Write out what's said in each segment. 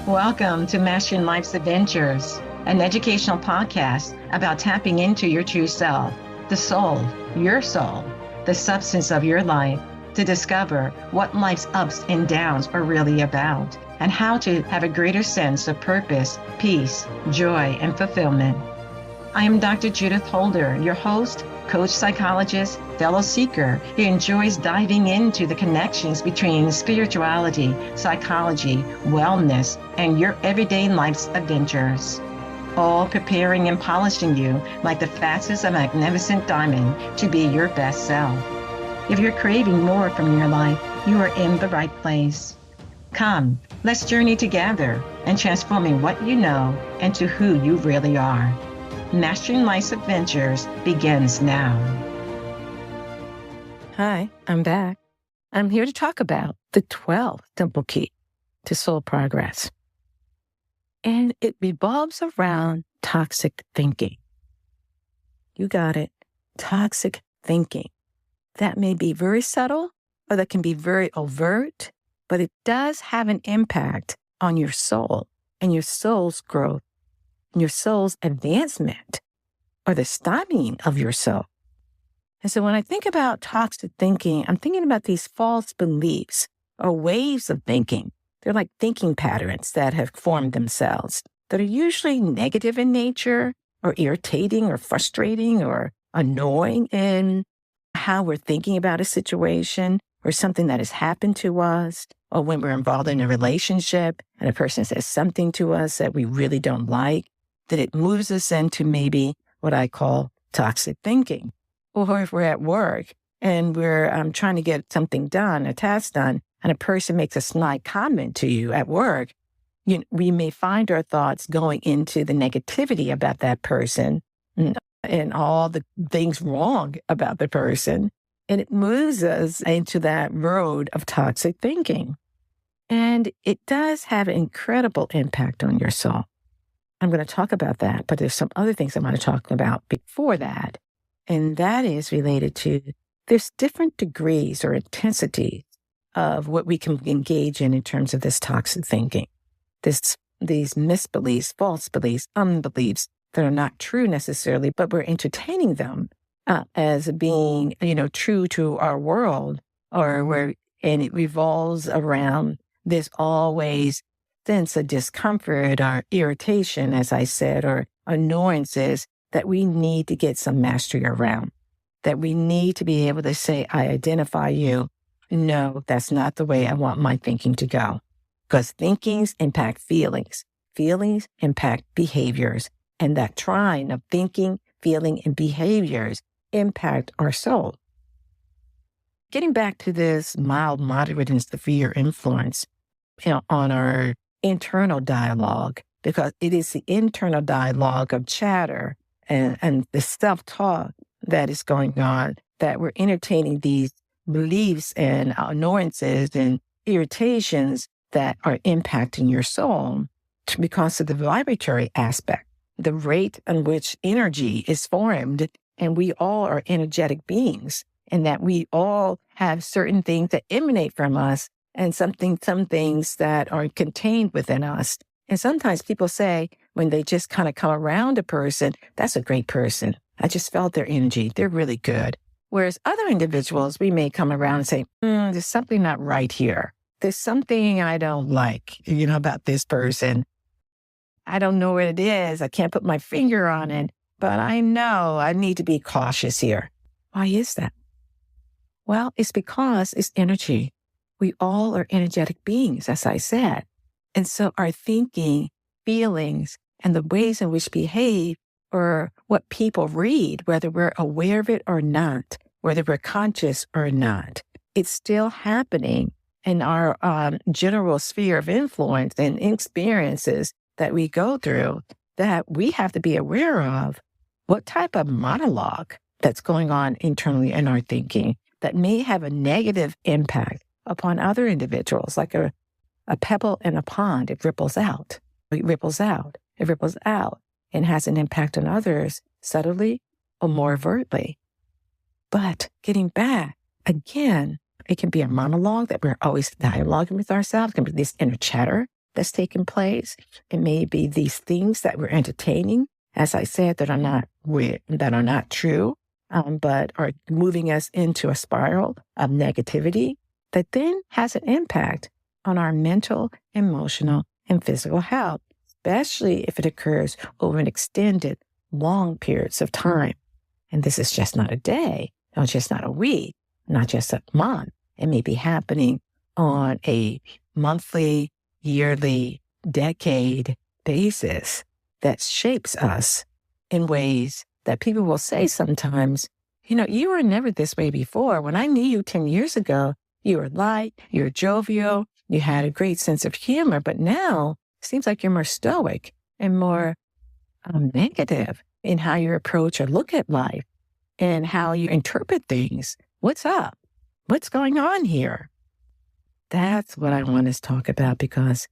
Welcome to Mastering Life's Adventures, an educational podcast about tapping into your true self, the soul, your soul, the substance of your life, to discover what life's ups and downs are really about, and how to have a greater sense of purpose, peace, joy, and fulfillment. I am Dr. Judith Holder, your host, coach, psychologist, fellow seeker who enjoys diving into the connections between spirituality, psychology, wellness, and your everyday life's adventures. All preparing and polishing you like the facets of a magnificent diamond to be your best self. If you're craving more from your life, you are in the right place. Come, let's journey together and transforming what you know into who you really are. Mastering Life's Adventures begins now. Hi, I'm back. I'm here to talk about the 12th simple key to soul progress. And it revolves around toxic thinking. You got it. Toxic thinking. That may be very subtle or that can be very overt, but it does have an impact on your soul and your soul's growth, and your soul's advancement, or the stymieing of your soul. And so when I think about toxic thinking, I'm thinking about these false beliefs or ways of thinking. They're like thinking patterns that have formed themselves that are usually negative in nature or irritating or frustrating or annoying in how we're thinking about a situation or something that has happened to us, or when we're involved in a relationship and a person says something to us that we really don't like, that it moves us into maybe what I call toxic thinking. Or if we're at work and we're trying to get something done, a task done, and a person makes a snide comment to you at work, we may find our thoughts going into the negativity about that person and all the things wrong about the person. And it moves us into that road of toxic thinking. And it does have an incredible impact on your soul. I'm going to talk about that, but there's some other things I want to talk about before that. And that is related to, there's different degrees or intensities of what we can engage in terms of this toxic thinking. These misbeliefs, false beliefs, unbeliefs that are not true necessarily, but we're entertaining them as being, true to our world, and it revolves around this always sense of discomfort or irritation, as I said, or annoyances that we need to get some mastery around, that we need to be able to say, I identify you. No, that's not the way I want my thinking to go. Because thinkings impact feelings. Feelings impact behaviors. And that trine of thinking, feeling, and behaviors impact our soul. Getting back to this mild, moderate, and severe influence on our internal dialogue, because it is the internal dialogue of chatter and the self-talk that is going on, that we're entertaining these beliefs and annoyances and irritations that are impacting your soul because of the vibratory aspect, the rate in which energy is formed. And we all are energetic beings, and that we all have certain things that emanate from us and some things that are contained within us. And sometimes people say, when they just kind of come around a person, that's a great person. I just felt their energy. They're really good. Whereas other individuals, we may come around and say, there's something not right here. There's something I don't like, about this person. I don't know what it is. I can't put my finger on it, but I know I need to be cautious here. Why is that? Well, it's because it's energy. We all are energetic beings, as I said. And so our thinking, feelings, and the ways in which we behave or what people read, whether we're aware of it or not, whether we're conscious or not, it's still happening in our general sphere of influence and experiences that we go through, that we have to be aware of what type of monologue that's going on internally in our thinking that may have a negative impact upon other individuals, like a pebble in a pond. It ripples out, it ripples out, it ripples out, and has an impact on others subtly or more overtly. But getting back, again, it can be a monologue that we're always dialoguing with ourselves. It can be this inner chatter that's taking place. It may be these things that we're entertaining, as I said, that are not true, but are moving us into a spiral of negativity that then has an impact on our mental, emotional, and physical health, especially if it occurs over an extended, long periods of time. And this is just not a day, or just not a week, not just a month. It may be happening on a monthly, yearly, decade basis that shapes us in ways that people will say sometimes, you were never this way before. When I knew you 10 years ago, you were light, you were jovial, you had a great sense of humor, but now it seems like you're more stoic and more negative in how you approach or look at life and how you interpret things. What's up? What's going on here? That's what I want to talk about, because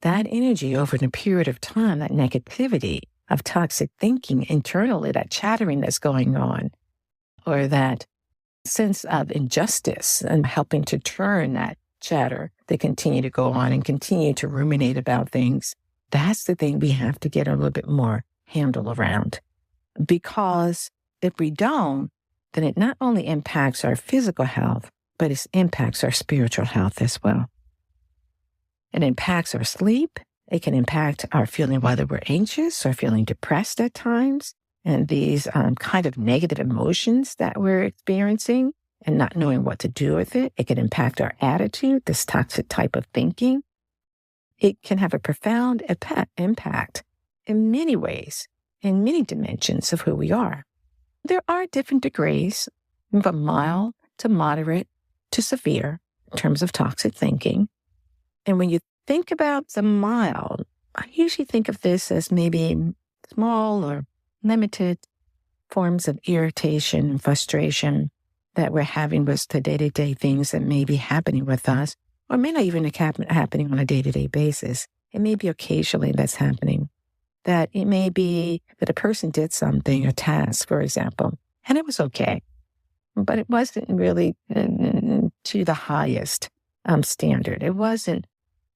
that energy over a period of time, that negativity of toxic thinking internally, that chattering that's going on, or that sense of injustice and helping to turn that chatter to continue to go on and continue to ruminate about things. That's the thing we have to get a little bit more handle around. Because if we don't, then it not only impacts our physical health, but it impacts our spiritual health as well. It impacts our sleep. It can impact our feeling whether we're anxious or feeling depressed at times. And these kind of negative emotions that we're experiencing and not knowing what to do with it. It can impact our attitude, this toxic type of thinking. It can have a profound impact in many ways, in many dimensions of who we are. There are different degrees, from mild to moderate to severe in terms of toxic thinking. And when you think about the mild, I usually think of this as maybe small or limited forms of irritation and frustration that we're having with the day-to-day things that may be happening with us, or may not even happening on a day-to-day basis. It may be occasionally that's happening. That it may be that a person did something, a task, for example, and it was okay, but it wasn't really to the highest standard. It wasn't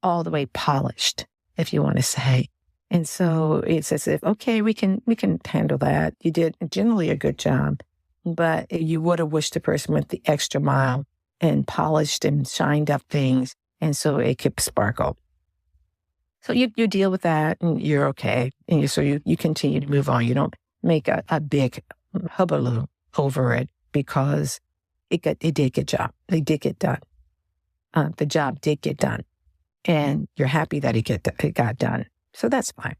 all the way polished, if you want to say. And so it's as if, okay, we can handle that. You did generally a good job, but you would have wished the person went the extra mile and polished and shined up things, and so it could sparkle. So you deal with that, and you're okay. And so you continue to move on. You don't make a big hullabaloo over it, because it did get job. It did get done. The job did get done, and you're happy that it got done. So that's fine.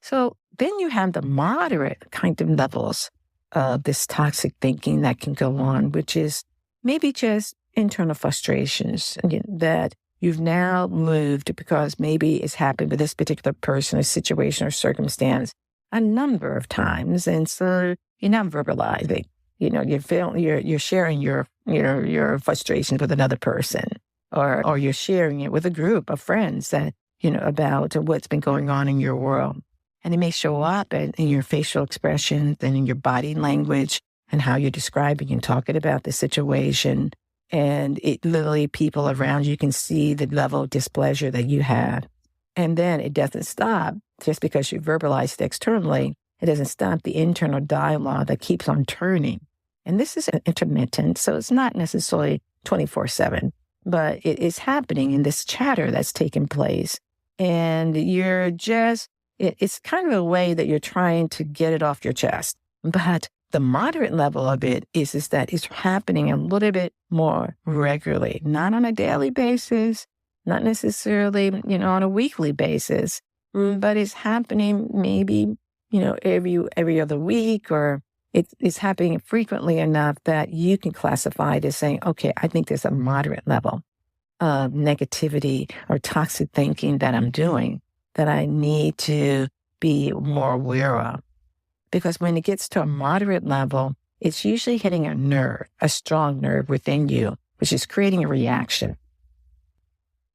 So then you have the moderate kind of levels of this toxic thinking that can go on, which is maybe just internal frustrations that you've now moved because maybe it's happened with this particular person or situation or circumstance a number of times. And so you're not verbalizing, you're sharing your frustrations with another person, or you're sharing it with a group of friends that, about what's been going on in your world. And it may show up in your facial expressions and in your body language and how you're describing and talking about the situation. And it literally, people around you can see the level of displeasure that you have. And then it doesn't stop just because you verbalized externally. It doesn't stop the internal dialogue that keeps on turning. And this is intermittent, so it's not necessarily 24/7, but it is happening in this chatter that's taking place. And it's kind of a way that you're trying to get it off your chest. But the moderate level of it is that it's happening a little bit more regularly, not on a daily basis, not necessarily, on a weekly basis, but it's happening maybe, every other week, or it's happening frequently enough that you can classify it as saying, okay, I think there's a moderate level of negativity or toxic thinking that I'm doing that I need to be more aware of. Because when it gets to a moderate level, it's usually hitting a nerve, a strong nerve within you, which is creating a reaction.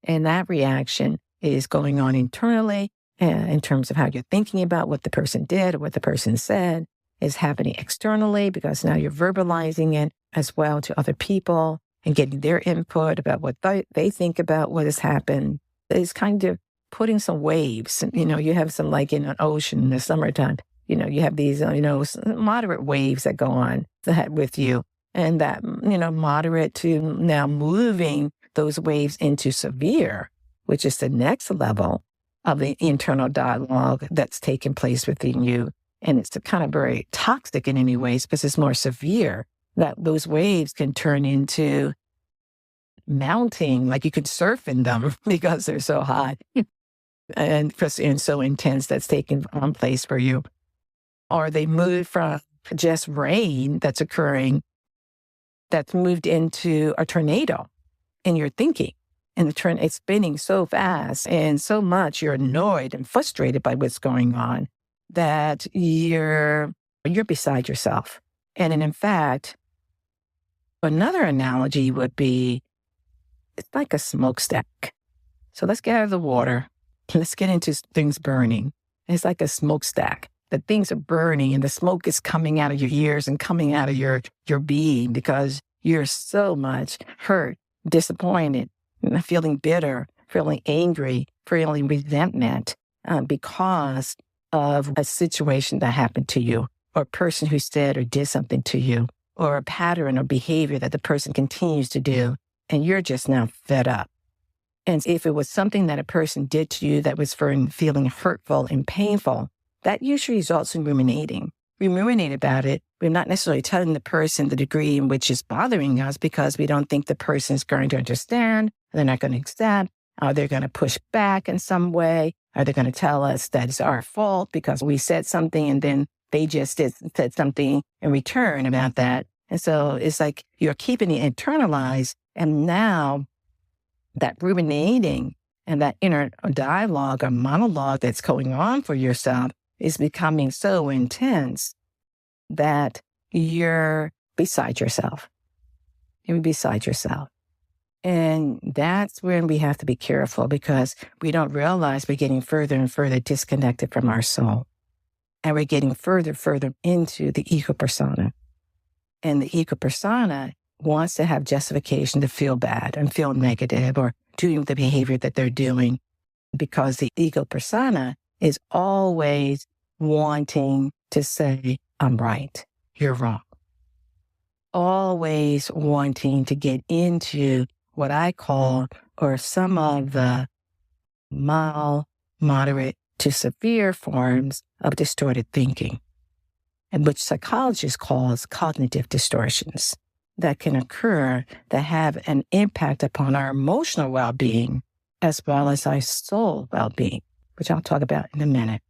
And that reaction is going on internally in terms of how you're thinking about what the person did or what the person said, is happening externally because now you're verbalizing it as well to other people and getting their input about what they think about what has happened. It's kind of putting some waves. You have some, like in an ocean in the summertime, you have these, moderate waves that go on that with you. And that, moderate to now moving those waves into severe, which is the next level of the internal dialogue that's taking place within you. And it's kind of very toxic in any ways because it's more severe, that those waves can turn into mounting, like you could surf in them because they're so high and so intense that's taking place for you. Or they move from just rain that's occurring, that's moved into a tornado in your thinking. And it's spinning so fast and so much you're annoyed and frustrated by what's going on that you're beside yourself. And in fact, another analogy would be, it's like a smokestack. So let's get out of the water. Let's get into things burning. It's like a smokestack. The things are burning and the smoke is coming out of your ears and coming out of your being because you're so much hurt, disappointed, feeling bitter, feeling angry, feeling resentment because of a situation that happened to you, or a person who said or did something to you, or a pattern or behavior that the person continues to do, and you're just now fed up. And if it was something that a person did to you that was feeling hurtful and painful, that usually results in ruminating. We ruminate about it. We're not necessarily telling the person the degree in which it's bothering us because we don't think the person is going to understand. They're not going to accept. Are they going to push back in some way? Are they going to tell us that it's our fault because we said something and then they just said something in return about that? And so it's like you're keeping it internalized. And now that ruminating and that inner dialogue or monologue that's going on for yourself is becoming so intense that you're beside yourself. You're beside yourself. And that's when we have to be careful because we don't realize we're getting further and further disconnected from our soul. And we're getting further into the ego persona. And the ego persona wants to have justification to feel bad and feel negative or doing the behavior that they're doing because the ego persona is always wanting to say, I'm right, you're wrong. Always wanting to get into what I call, or some of the mild, moderate to severe forms of distorted thinking, and which psychologists call cognitive distortions that can occur that have an impact upon our emotional well-being as well as our soul well-being, which I'll talk about in a minute.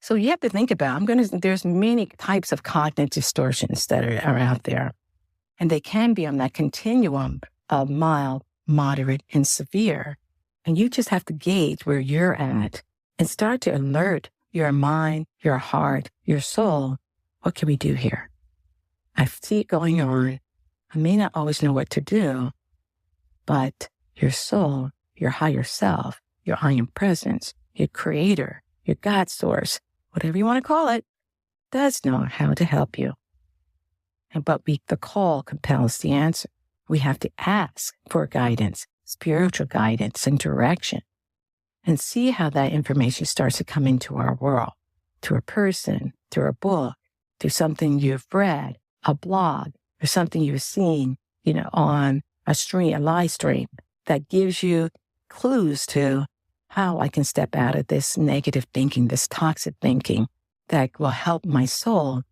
So you have to think about, there's many types of cognitive distortions that are out there. And they can be on that continuum of mild, moderate, and severe. And you just have to gauge where you're at and start to alert your mind, your heart, your soul. What can we do here? I see it going on. I may not always know what to do, but your soul, your higher self, your I am presence, your creator, your God source, whatever you want to call it, does know how to help you. But the call compels the answer. We have to ask for guidance, spiritual guidance and direction, and see how that information starts to come into our world, through a person, through a book, through something you've read, a blog, or something you've seen, on a live stream that gives you clues to how I can step out of this negative thinking, this toxic thinking that will help my soul.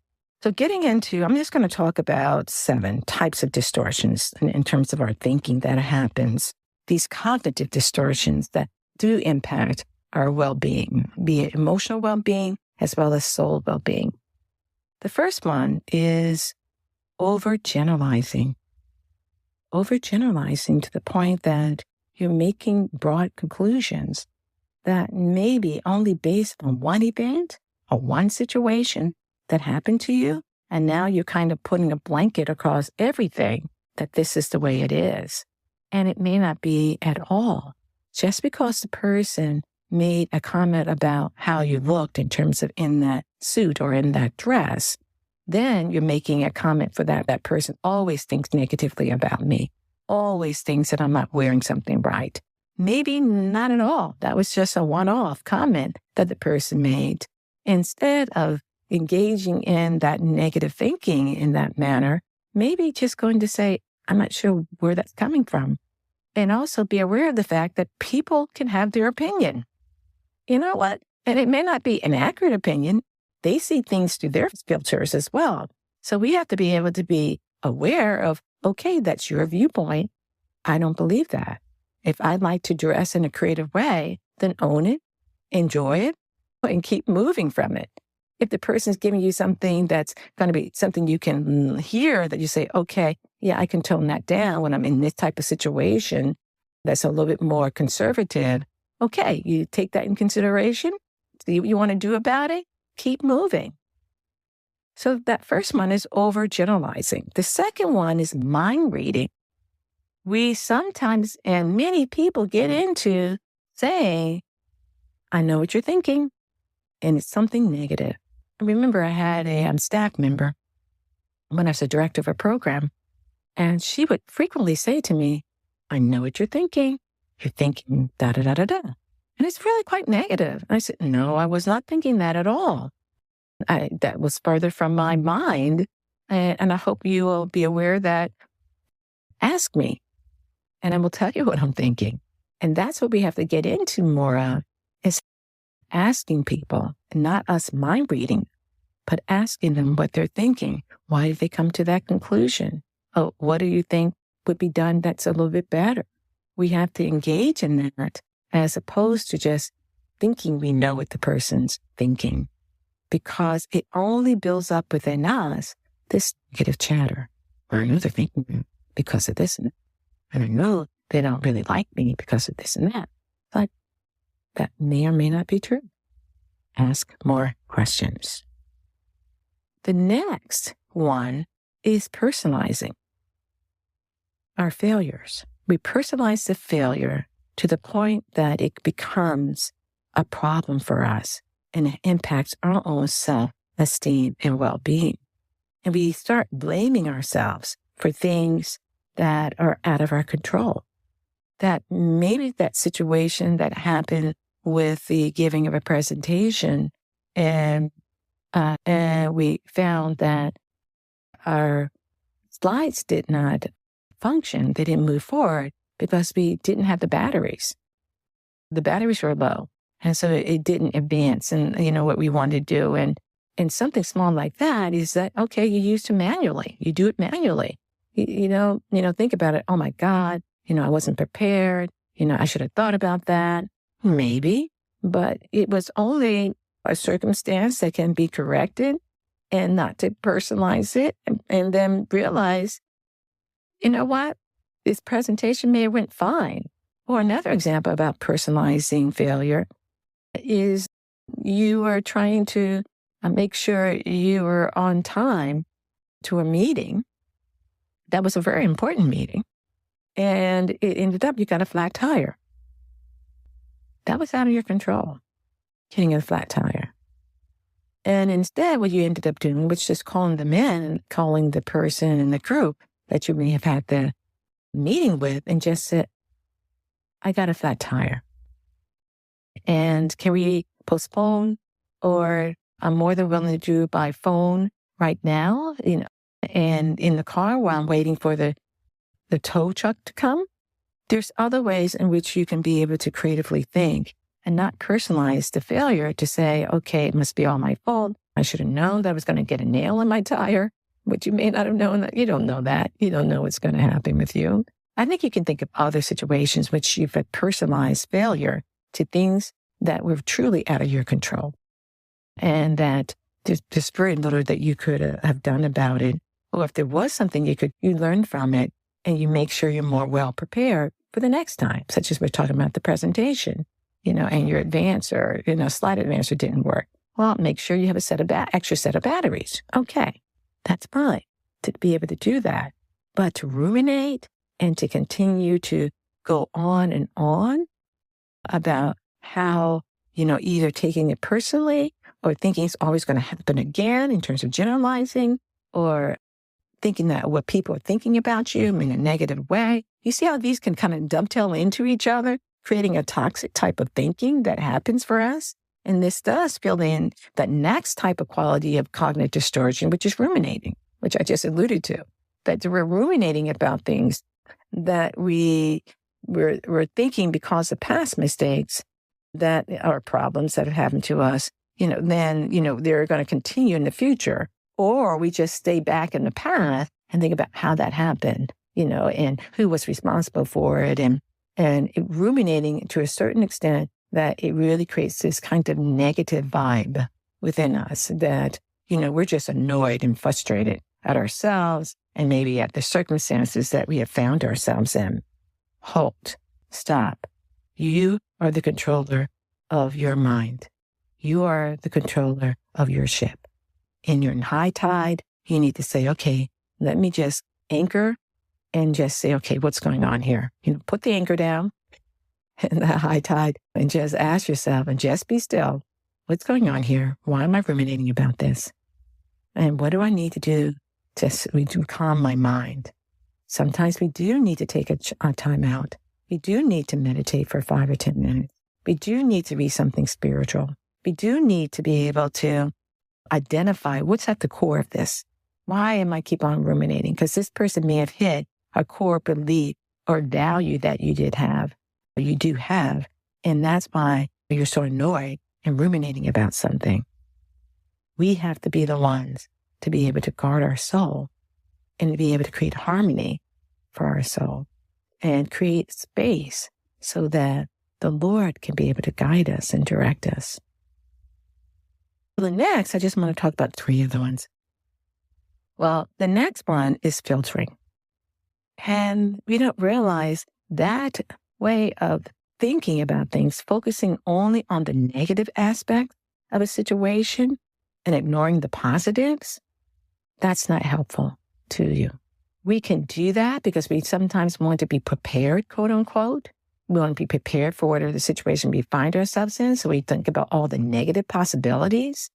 So I'm just going to talk about 7 types of distortions in terms of our thinking that happens. These cognitive distortions that do impact our well-being, be it emotional well-being as well as soul well-being. The first one is overgeneralizing. Overgeneralizing to the point that you're making broad conclusions that may be only based on one event or one situation that happened to you, and now you're kind of putting a blanket across everything that this is the way it is. And it may not be at all. Just because the person made a comment about how you looked in terms of in that suit or in that dress, then you're making a comment for that person always thinks negatively about me, always thinks that I'm not wearing something right, maybe not at all. That was just a one-off comment that the person made. Instead of engaging in that negative thinking in that manner, maybe just going to say, I'm not sure where that's coming from. And also be aware of the fact that people can have their opinion. You know what? And it may not be an accurate opinion. They see things through their filters as well. So we have to be able to be aware of, okay, that's your viewpoint. I don't believe that. If I'd like to dress in a creative way, then own it, enjoy it, and keep moving from it. If the person's giving you something that's going to be something you can hear, that you say, okay, yeah, I can tone that down when I'm in this type of situation that's a little bit more conservative. Okay, you take that in consideration, see what you want to do about it, keep moving. So that first one is overgeneralizing. The second one is mind reading. We sometimes, and many people, get into saying, I know what you're thinking, and it's something negative. I remember I had a staff member when I was the director of a program, and she would frequently say to me, I know what you're thinking. You're thinking da-da-da-da-da. And it's really quite negative. And I said, no, I was not thinking that at all. That was further from my mind. And I hope you will be aware that, ask me, and I will tell you what I'm thinking. And that's what we have to get into more of, is asking people, and not us mind reading, but asking them what they're thinking. Why did they come to that conclusion? Oh, what do you think would be done that's a little bit better? We have to engage in that as opposed to just thinking we know what the person's thinking, because it only builds up within us this negative chatter. I know they're thinking because of this and that. And I know they don't really like me because of this and that. But that may or may not be true. Ask more questions. The next one is personalizing our failures. We personalize the failure to the point that it becomes a problem for us and it impacts our own self-esteem and well-being. And we start blaming ourselves for things that are out of our control. That maybe that situation that happened with the giving of a presentation, and we found that our slides did not function. They didn't move forward because we didn't have the batteries. The batteries were low. And so it didn't advance and, what we wanted to do. And something small like that is that, okay, you use it manually. You do it manually. Think about it. Oh my God, I wasn't prepared. I should have thought about that. Maybe, but it was only a circumstance that can be corrected, and not to personalize it and then realize, what? This presentation may have went fine. Or another example about personalizing failure is you are trying to make sure you are on time to a meeting. That was a very important meeting. And it ended up you got a flat tire. That was out of your control, getting a flat tire. And instead, what you ended up doing was just calling them in and calling the person in the group that you may have had the meeting with and just said, I got a flat tire. And can we postpone? Or I'm more than willing to do it by phone right now, and in the car while I'm waiting for the tow truck to come. There's other ways in which you can be able to creatively think and not personalize the failure to say, okay, it must be all my fault. I should have known that I was going to get a nail in my tire, but you may not have known that. You don't know that. You don't know what's going to happen with you. I think you can think of other situations which you've had personalized failure to things that were truly out of your control, and that there's very little that you could have done about it. Or if there was something you learn from it and you make sure you're more well prepared for the next time, such as we're talking about the presentation, and your advancer, slide advancer didn't work. Well, make sure you have a extra set of batteries. Okay, that's fine to be able to do that. But to ruminate and to continue to go on and on about how, either taking it personally or thinking it's always going to happen again in terms of generalizing, or thinking that what people are thinking about you in a negative way. You see how these can kind of dovetail into each other? creating a toxic type of thinking that happens for us. And this does fill in that next type of quality of cognitive distortion, which is ruminating, which I just alluded to. That we're ruminating about things that we're thinking because of past mistakes that are problems that have happened to us, then, they're going to continue in the future. Or we just stay back in the past and think about how that happened, and who was responsible for it. And ruminating to a certain extent that it really creates this kind of negative vibe within us that, we're just annoyed and frustrated at ourselves and maybe at the circumstances that we have found ourselves in. Halt. Stop. You are the controller of your mind. You are the controller of your ship. In your high tide, you need to say, okay, let me just anchor and just say, okay, what's going on here? Put the anchor down in the high tide and just ask yourself and just be still. What's going on here? Why am I ruminating about this? And what do I need to do to calm my mind? Sometimes we do need to take a time out. We do need to meditate for 5 or 10 minutes. We do need to read something spiritual. We do need to be able to identify what's at the core of this. Why am I keep on ruminating? Because this person may have hit a core belief or value that you do have. And that's why you're so annoyed and ruminating about something. We have to be the ones to be able to guard our soul and to be able to create harmony for our soul and create space so that the Lord can be able to guide us and direct us. The next, I just want to talk about 3 other ones. Well, the next one is filtering. And we don't realize that way of thinking about things, focusing only on the negative aspect of a situation and ignoring the positives, that's not helpful to you. We can do that because we sometimes want to be prepared, quote unquote. We want to be prepared for whatever the situation we find ourselves in. So we think about all the negative possibilities.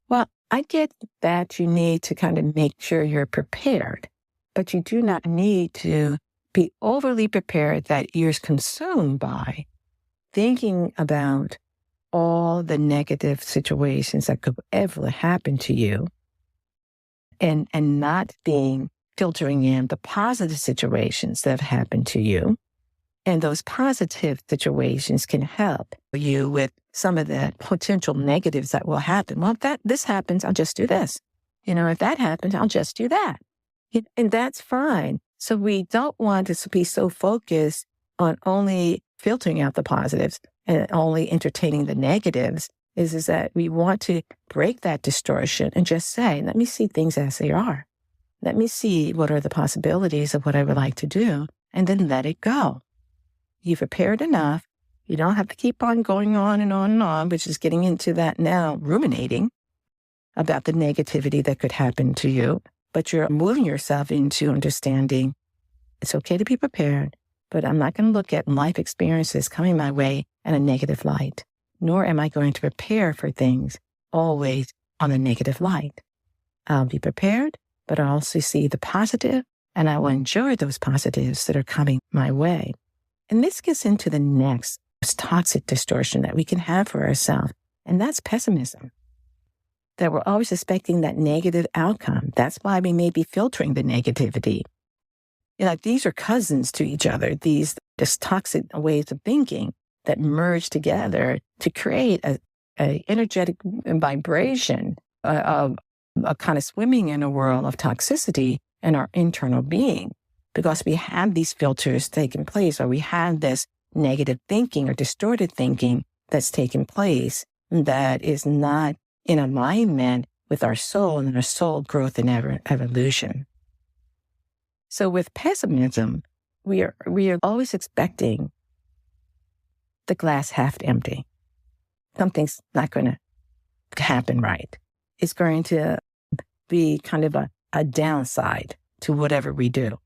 Well, I get that you need to kind of make sure you're prepared, but you do not need to be overly prepared that you're consumed by thinking about all the negative situations that could ever happen to you and not filtering in the positive situations that have happened to you. And those positive situations can help you with some of the potential negatives that will happen. Well, if this happens, I'll just do this. If that happens, I'll just do that. And that's fine. So we don't want to be so focused on only filtering out the positives and only entertaining the negatives is that we want to break that distortion and just say, let me see things as they are. Let me see what are the possibilities of what I would like to do, and then let it go. You've prepared enough. You don't have to keep on going on and on and on, which is getting into that now, ruminating about the negativity that could happen to you. But you're moving yourself into understanding it's okay to be prepared, but I'm not going to look at life experiences coming my way in a negative light, nor am I going to prepare for things always on a negative light. I'll be prepared, but I'll also see the positive, and I will enjoy those positives that are coming my way. And this gets into the next toxic distortion that we can have for ourselves, and that's pessimism. That we're always expecting that negative outcome. That's why we may be filtering the negativity. These are cousins to each other, these toxic ways of thinking that merge together to create a energetic vibration of a kind of swimming in a world of toxicity in our internal being. Because we have these filters taking place, or we have this negative thinking or distorted thinking that's taking place that is not in alignment with our soul and our soul growth and evolution. So with pessimism, we are always expecting the glass half empty. Something's not going to happen right. It's going to be kind of a downside to whatever we do.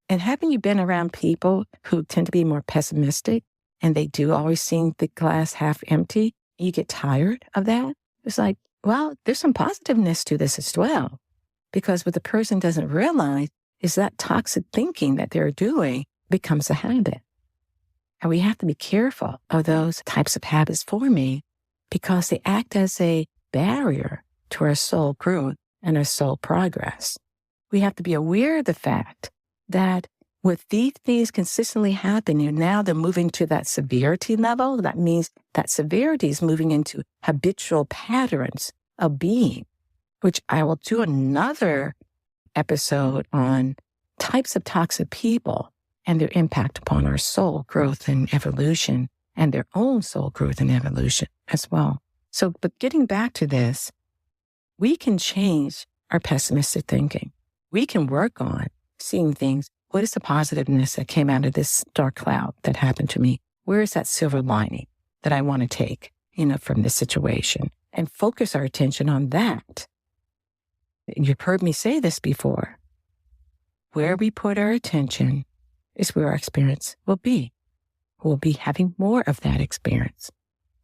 And haven't you been around people who tend to be more pessimistic and they do always see the glass half empty? You get tired of that? It's like, well, there's some positiveness to this as well. Because what the person doesn't realize is that toxic thinking that they're doing becomes a habit. And we have to be careful of those types of habits forming because they act as a barrier to our soul growth and our soul progress. We have to be aware of the fact that with these things consistently happening, now they're moving to that severity level. That means that severity is moving into habitual patterns of being, which I will do another episode on types of toxic people and their impact upon our soul growth and evolution and their own soul growth and evolution as well. So, but getting back to this, we can change our pessimistic thinking. We can work on seeing things. What is the positiveness that came out of this dark cloud that happened to me? Where is that silver lining that I want to take, from this situation and focus our attention on that? You've heard me say this before. Where we put our attention is where our experience will be. We'll be having more of that experience.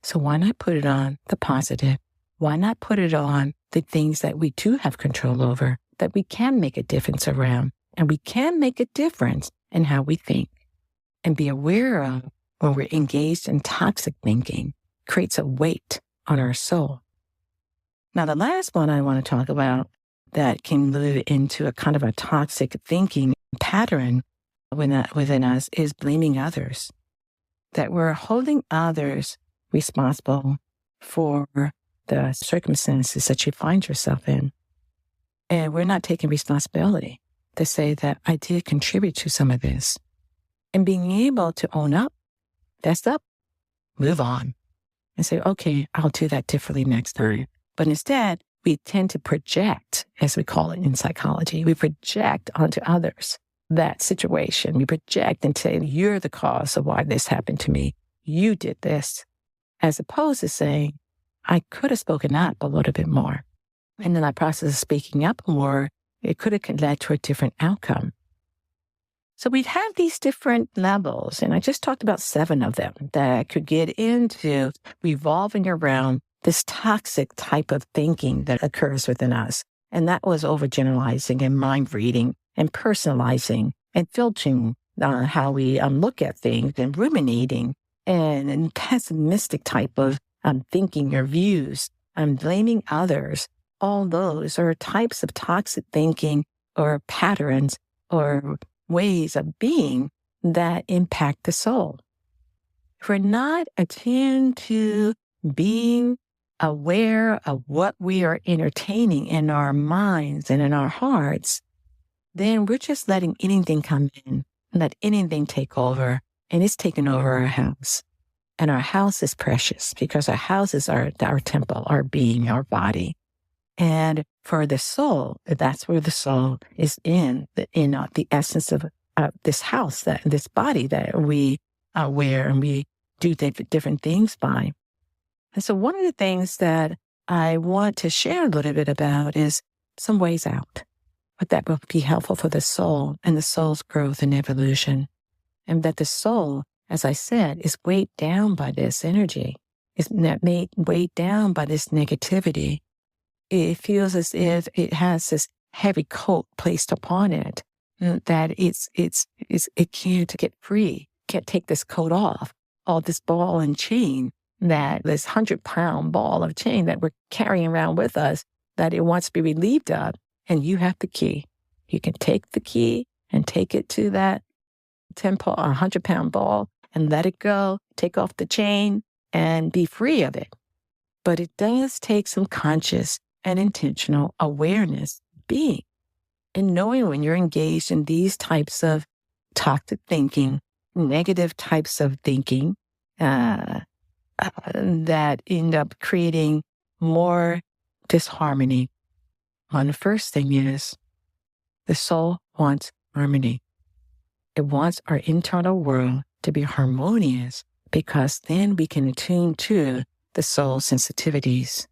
So why not put it on the positive? Why not put it on the things that we do have control over, that we can make a difference around, and we can make a difference in how we think? And be aware of when we're engaged in toxic thinking creates a weight on our soul. Now, the last one I want to talk about that can move into a kind of a toxic thinking pattern within us is blaming others. That we're holding others responsible for the circumstances that you find yourself in. And we're not taking responsibility to say that I did contribute to some of this. And being able to own up, fess up, move on, and say, okay, I'll do that differently next time. But instead, we tend to project, as we call it in psychology. We project onto others that situation. We project and say, you're the cause of why this happened to me. You did this. As opposed to saying, I could have spoken up a little bit more. And in that process of speaking up more, it could have led to a different outcome. So we have these different levels, and I just talked about 7 of them that could get into revolving around this toxic type of thinking that occurs within us. And that was overgeneralizing and mind reading and personalizing and filtering how we look at things and ruminating and pessimistic type of thinking or views and blaming others. All those are types of toxic thinking or patterns or ways of being that impact the soul. If we're not attuned to being aware of what we are entertaining in our minds and in our hearts, then we're just letting anything come in, let anything take over, and it's taken over our house. And our house is precious because our house is our temple, our being, our body. And for the soul, that's where the soul is in the essence of this house, this body that we wear and we do different things by. And so one of the things that I want to share a little bit about is some ways out, but that will be helpful for the soul and the soul's growth and evolution. And that the soul, as I said, is weighed down by this energy, is weighed down by this negativity. It feels as if it has this heavy coat placed upon it, that it can't get free, can't take this coat off, all this ball and chain, that this 100-pound ball of chain that we're carrying around with us, that it wants to be relieved of, and you have the key. You can take the key and take it to that 100-pound ball and let it go, take off the chain and be free of it. But it does take some conscious and intentional awareness being and knowing when you're engaged in these types of toxic thinking, negative types of thinking, that end up creating more disharmony. The first thing is the soul wants harmony. It wants our internal world to be harmonious because then we can attune to the soul's sensitivities.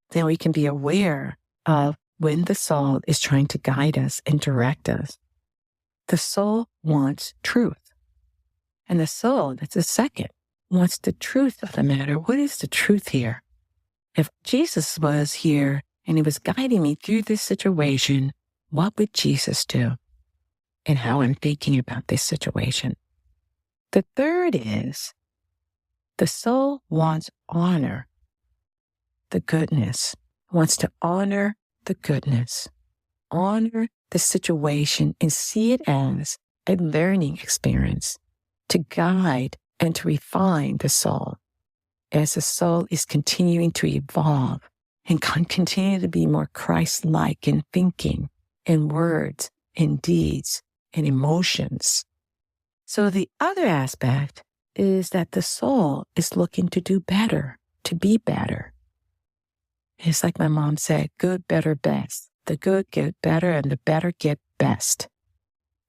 Then we can be aware of when the soul is trying to guide us and direct us. The soul wants truth. And the soul, that's the second, wants the truth of the matter. What is the truth here? If Jesus was here and he was guiding me through this situation, what would Jesus do? And how I'm thinking about this situation. The third is the soul wants honor, the goodness, wants to honor the goodness, honor the situation and see it as a learning experience to guide and to refine the soul as the soul is continuing to evolve and continue to be more Christ-like in thinking, in words, in deeds, in emotions. So the other aspect is that the soul is looking to do better, to be better. It's like my mom said, good, better, best. The good get better and the better get best.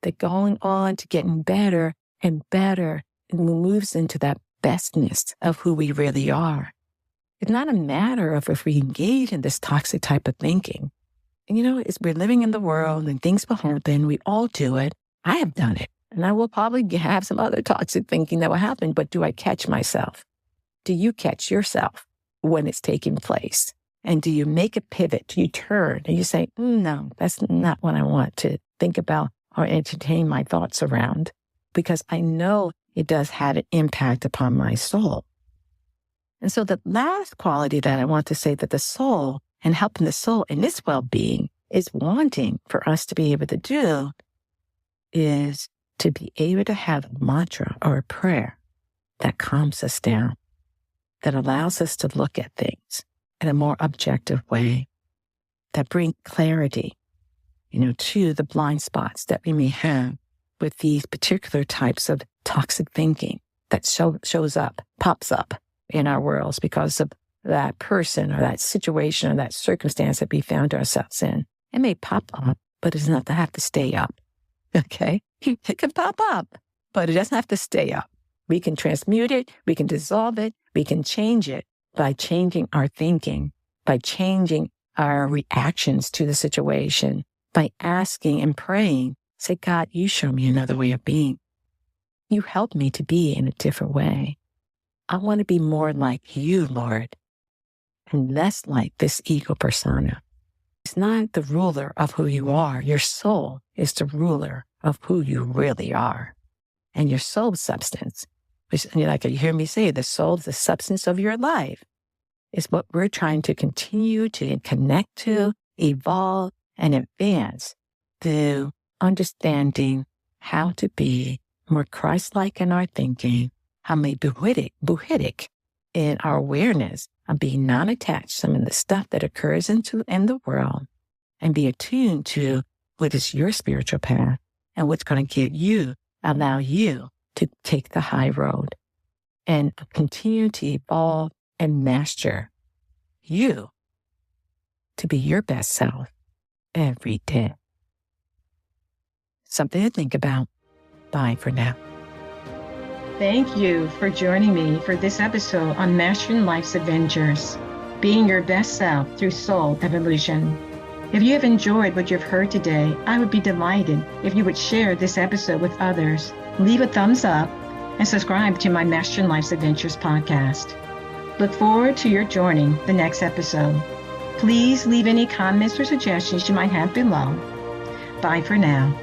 The going on to getting better and better moves into that bestness of who we really are. It's not a matter of if we engage in this toxic type of thinking. And we're living in the world and things will happen. We all do it. I have done it. And I will probably have some other toxic thinking that will happen. But do I catch myself? Do you catch yourself when it's taking place? And do you make a pivot? Do you turn and you say, no, that's not what I want to think about or entertain my thoughts around? Because I know it does have an impact upon my soul. And so the last quality that I want to say that the soul and helping the soul in its well-being is wanting for us to be able to do is to be able to have a mantra or a prayer that calms us down, that allows us to look at things in a more objective way, that bring clarity, to the blind spots that we may have with these particular types of toxic thinking that shows up, pops up in our worlds because of that person or that situation or that circumstance that we found ourselves in. It may pop up, but it doesn't have to stay up. Okay? It can pop up, but it doesn't have to stay up. We can transmute it, we can dissolve it, we can change it by changing our thinking, by changing our reactions to the situation, by asking and praying. Say, God, you show me another way of being. You help me to be in a different way. I want to be more like you, Lord, and less like this ego persona. It's not the ruler of who you are. Your soul is the ruler of who you really are. And your soul substance, which, like you hear me say, the soul is the substance of your life, is what we're trying to continue to connect to, evolve, and advance through understanding how to be more Christ-like in our thinking, how may Buddhic in our awareness of being non-attached to some of the stuff that occurs in the world, and be attuned to what is your spiritual path and what's going to allow you to take the high road and continue to evolve and master you to be your best self every day. Something to think about. Bye for now. Thank you for joining me for this episode on Mastering Life's Adventures, being your best self through soul evolution. If you have enjoyed what you've heard today, I would be delighted if you would share this episode with others, leave a thumbs up, and subscribe to my Mastering Life's Adventures podcast. Look forward to your joining the next episode. Please leave any comments or suggestions you might have below. Bye for now.